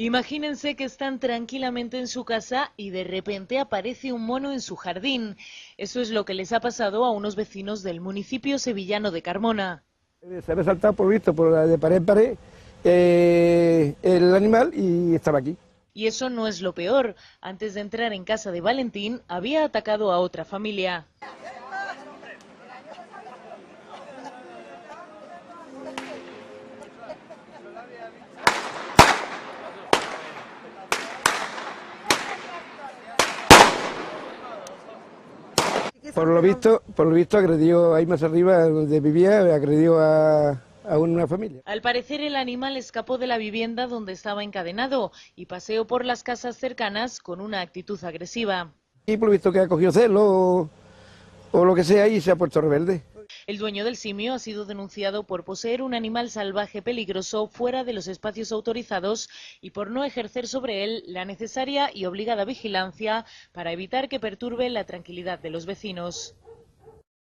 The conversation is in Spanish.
Imagínense que están tranquilamente en su casa y de repente aparece un mono en su jardín. Eso es lo que les ha pasado a unos vecinos del municipio sevillano de Carmona. Se había saltado de pared en pared el animal y estaba aquí. Y eso no es lo peor. Antes de entrar en casa de Valentín, había atacado a otra familia. Por lo visto agredió ahí más arriba donde vivía, agredió a una familia. Al parecer el animal escapó de la vivienda donde estaba encadenado y paseó por las casas cercanas con una actitud agresiva. Y por lo visto que ha cogido celo o lo que sea y se ha puesto rebelde. El dueño del simio ha sido denunciado por poseer un animal salvaje peligroso fuera de los espacios autorizados y por no ejercer sobre él la necesaria y obligada vigilancia para evitar que perturbe la tranquilidad de los vecinos.